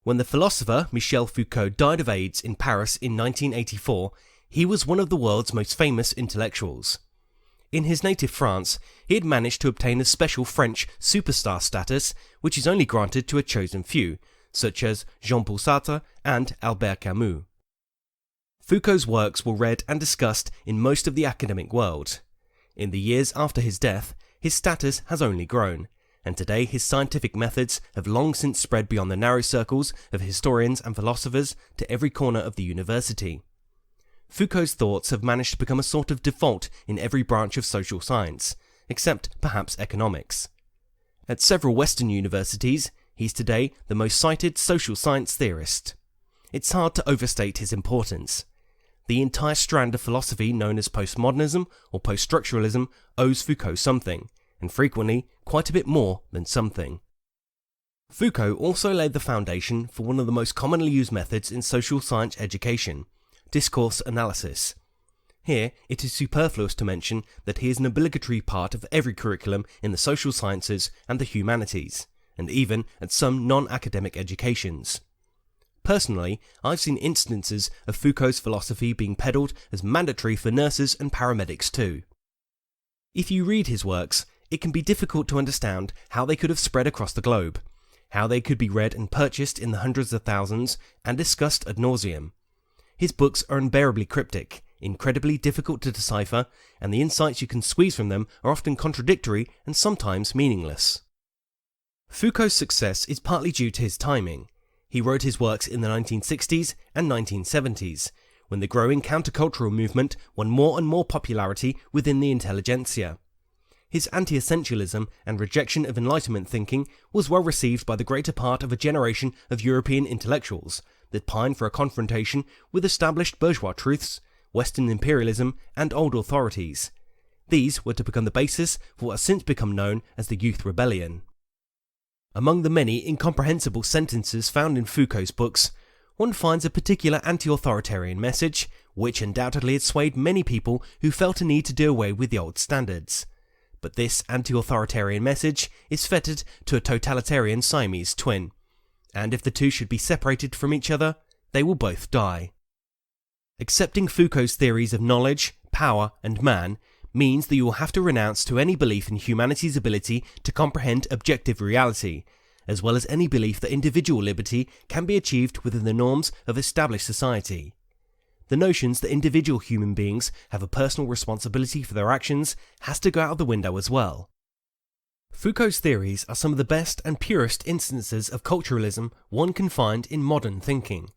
When the philosopher Michel Foucault died of AIDS in Paris in 1984, he was one of the world's most famous intellectuals. In his native France, he had managed to obtain a special French superstar status, which is only granted to a chosen few, such as Jean-Paul Sartre and Albert Camus. Foucault's works were read and discussed in most of the academic world. In the years after his death, his status has only grown, and today his scientific methods have long since spread beyond the narrow circles of historians and philosophers to every corner of the university. Foucault's thoughts have managed to become a sort of default in every branch of social science, except perhaps economics. At several Western universities, he's today the most cited social science theorist. It's hard to overstate his importance. The entire strand of philosophy known as postmodernism or poststructuralism owes Foucault something, and frequently quite a bit more than something. Foucault also laid the foundation for one of the most commonly used methods in social science education, discourse analysis. Here, it is superfluous to mention that he is an obligatory part of every curriculum in the social sciences and the humanities, and even at some non-academic educations. Personally, I've seen instances of Foucault's philosophy being peddled as mandatory for nurses and paramedics too. If you read his works, it can be difficult to understand how they could have spread across the globe, how they could be read and purchased in the hundreds of thousands and discussed ad nauseum. His books are unbearably cryptic, incredibly difficult to decipher, and the insights you can squeeze from them are often contradictory and sometimes meaningless. Foucault's success is partly due to his timing. He wrote his works in the 1960s and 1970s, when the growing countercultural movement won more and more popularity within the intelligentsia. His anti-essentialism and rejection of Enlightenment thinking was well received by the greater part of a generation of European intellectuals that pined for a confrontation with established bourgeois truths, Western imperialism, and old authorities. These were to become the basis for what has since become known as the Youth Rebellion. Among the many incomprehensible sentences found in Foucault's books, one finds a particular anti-authoritarian message, which undoubtedly had swayed many people who felt a need to do away with the old standards. But this anti-authoritarian message is fettered to a totalitarian Siamese twin, and if the two should be separated from each other, they will both die. Accepting Foucault's theories of knowledge, power, and man means that you will have to renounce to any belief in humanity's ability to comprehend objective reality, as well as any belief that individual liberty can be achieved within the norms of established society. The notions that individual human beings have a personal responsibility for their actions has to go out of the window as well. Foucault's theories are some of the best and purest instances of culturalism one can find in modern thinking.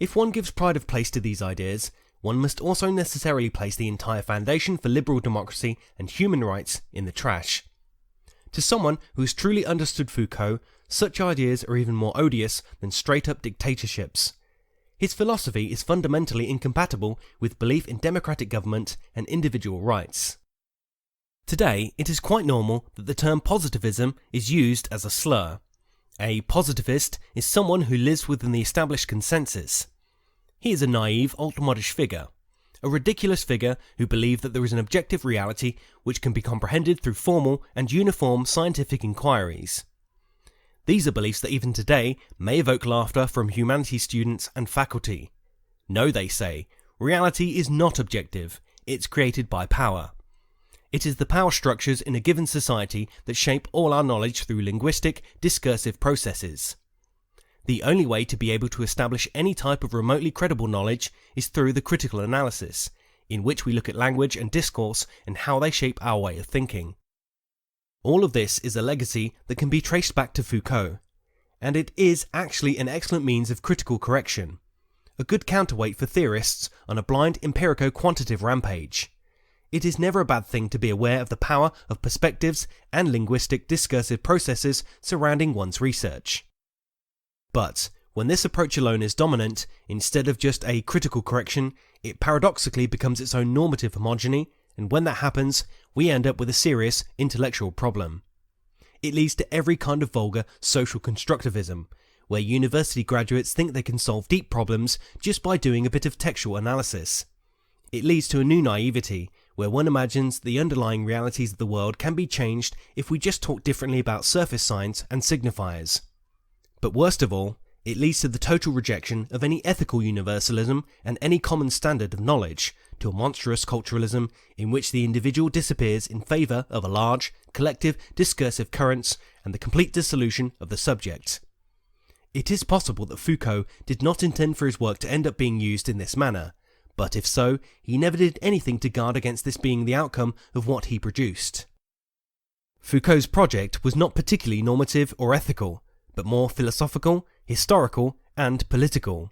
If one gives pride of place to these ideas, one must also necessarily place the entire foundation for liberal democracy and human rights in the trash. To someone who has truly understood Foucault, such ideas are even more odious than straight-up dictatorships. His philosophy is fundamentally incompatible with belief in democratic government and individual rights. Today, it is quite normal that the term positivism is used as a slur. A positivist is someone who lives within the established consensus. He is a naive, ultra-modish figure, a ridiculous figure who believes that there is an objective reality which can be comprehended through formal and uniform scientific inquiries. These are beliefs that even today may evoke laughter from humanities students and faculty. No, they say, reality is not objective, it's created by power. It is the power structures in a given society that shape all our knowledge through linguistic, discursive processes. The only way to be able to establish any type of remotely credible knowledge is through the critical analysis, in which we look at language and discourse and how they shape our way of thinking. All of this is a legacy that can be traced back to Foucault, and it is actually an excellent means of critical correction, a good counterweight for theorists on a blind empirico-quantitative rampage. It is never a bad thing to be aware of the power of perspectives and linguistic discursive processes surrounding one's research. But when this approach alone is dominant, instead of just a critical correction, it paradoxically becomes its own normative homogeny, and when that happens, we end up with a serious intellectual problem. It leads to every kind of vulgar social constructivism, where university graduates think they can solve deep problems just by doing a bit of textual analysis. It leads to a new naivety, where one imagines the underlying realities of the world can be changed if we just talk differently about surface signs and signifiers. But worst of all, It leads to the total rejection of any ethical universalism and any common standard of knowledge, to a monstrous culturalism in which the individual disappears in favour of a large, collective, discursive currents and the complete dissolution of the subject. It is possible that Foucault did not intend for his work to end up being used in this manner, but if so, he never did anything to guard against this being the outcome of what he produced. Foucault's project was not particularly normative or ethical, but more philosophical, historical, and political.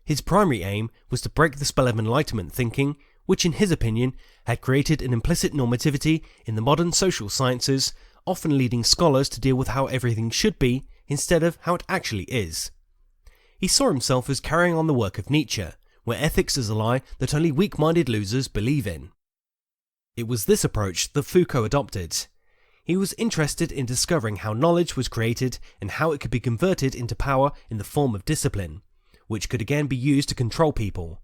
His primary aim was to break the spell of Enlightenment thinking, which in his opinion had created an implicit normativity in the modern social sciences, often leading scholars to deal with how everything should be instead of how it actually is. He saw himself as carrying on the work of Nietzsche, where ethics is a lie that only weak-minded losers believe in. It was this approach that Foucault adopted. He was interested in discovering how knowledge was created and how it could be converted into power in the form of discipline, which could again be used to control people.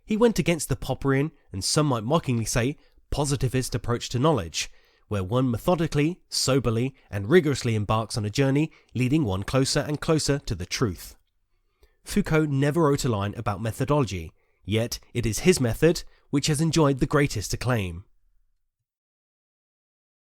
He went against the Popperian, and some might mockingly say, positivist approach to knowledge, where one methodically, soberly, and rigorously embarks on a journey leading one closer and closer to the truth. Foucault never wrote a line about methodology, yet it is his method which has enjoyed the greatest acclaim.